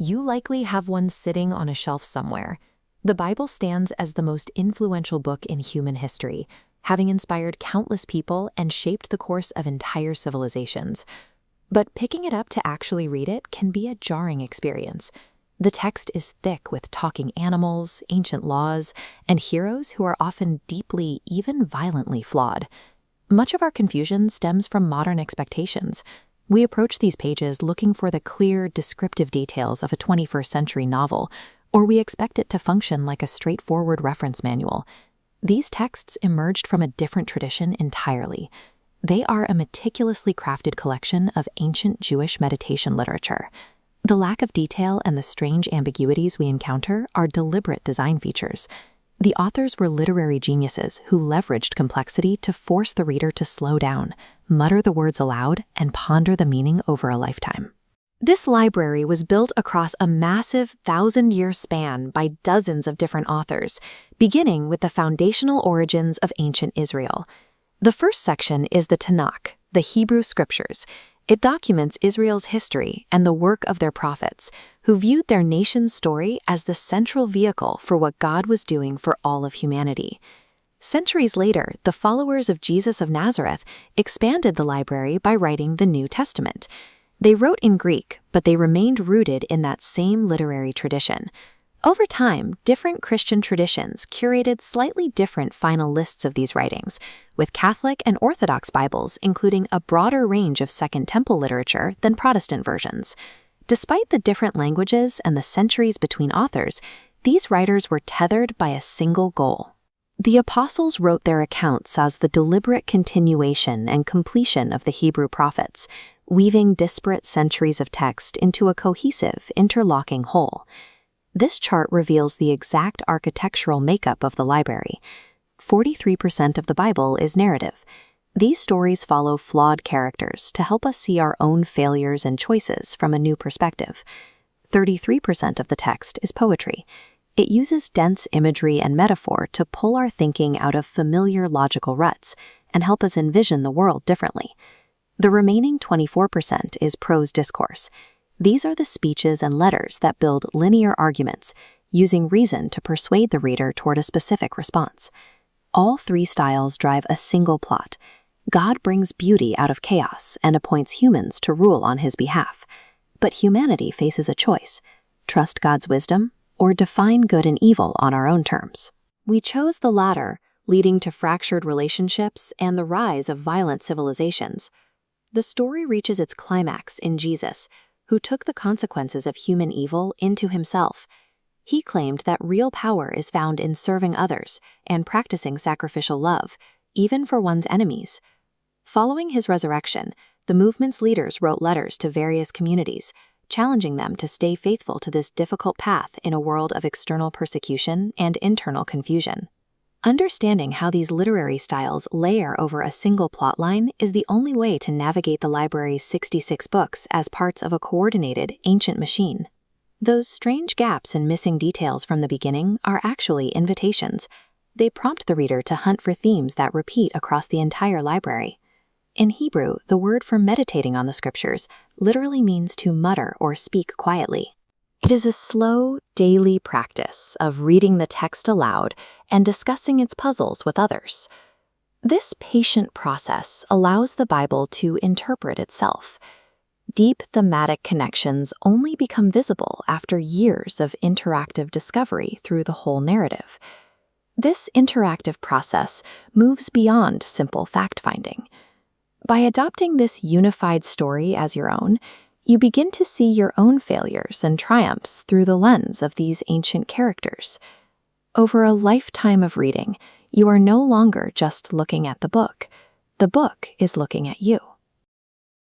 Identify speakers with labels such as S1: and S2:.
S1: You likely have one sitting on a shelf somewhere. The Bible stands as the most influential book in human history, having inspired countless people and shaped the course of entire civilizations. But picking it up to actually read it can be a jarring experience. The text is thick with talking animals, ancient laws, and heroes who are often deeply, even violently flawed. Much of our confusion stems from modern expectations. We approach these pages looking for the clear, descriptive details of a 21st century novel, or we expect it to function like a straightforward reference manual. These texts emerged from a different tradition entirely. They are a meticulously crafted collection of ancient Jewish meditation literature. The lack of detail and the strange ambiguities we encounter are deliberate design features. The authors were literary geniuses who leveraged complexity to force the reader to slow down, mutter the words aloud, and ponder the meaning over a lifetime. This library was built across a massive 1,000-year span by dozens of different authors, beginning with the foundational origins of ancient Israel. The first section is the TaNaK, the Hebrew Scriptures. It documents Israel's history and the work of their prophets, who viewed their nation's story as the central vehicle for what God was doing for all of humanity. Centuries later, the followers of Jesus of Nazareth expanded the library by writing the New Testament. They wrote in Greek, but they remained rooted in that same literary tradition. Over time, different Christian traditions curated slightly different final lists of these writings, with Catholic and Orthodox Bibles including a broader range of Second Temple literature than Protestant versions. Despite the different languages and the centuries between authors, these writers were tethered by a single goal. The apostles wrote their accounts as the deliberate continuation and completion of the Hebrew prophets, weaving disparate centuries of text into a cohesive, interlocking whole. This chart reveals the exact architectural makeup of the library. 43% of the Bible is narrative. These stories follow flawed characters to help us see our own failures and choices from a new perspective. 33% of the text is poetry. It uses dense imagery and metaphor to pull our thinking out of familiar logical ruts and help us envision the world differently. The remaining 24% is prose discourse. These are the speeches and letters that build linear arguments, using reason to persuade the reader toward a specific response. All three styles drive a single plot. God brings beauty out of chaos and appoints humans to rule on his behalf. But humanity faces a choice: trust God's wisdom or define good and evil on our own terms. We chose the latter, leading to fractured relationships and the rise of violent civilizations. The story reaches its climax in Jesus, who took the consequences of human evil into himself. He claimed that real power is found in serving others and practicing sacrificial love, even for one's enemies. Following his resurrection, the movement's leaders wrote letters to various communities, challenging them to stay faithful to this difficult path in a world of external persecution and internal confusion. Understanding how these literary styles layer over a single plotline is the only way to navigate the library's 66 books as parts of a coordinated, ancient machine. Those strange gaps and missing details from the beginning are actually invitations. They prompt the reader to hunt for themes that repeat across the entire library. In Hebrew, the word for meditating on the scriptures literally means to mutter or speak quietly. It is a slow, daily practice of reading the text aloud and discussing its puzzles with others. This patient process allows the Bible to interpret itself. Deep thematic connections only become visible after years of interactive discovery through the whole narrative. This interactive process moves beyond simple fact-finding. By adopting this unified story as your own, you begin to see your own failures and triumphs through the lens of these ancient characters. Over a lifetime of reading, you are no longer just looking at the book is looking at you.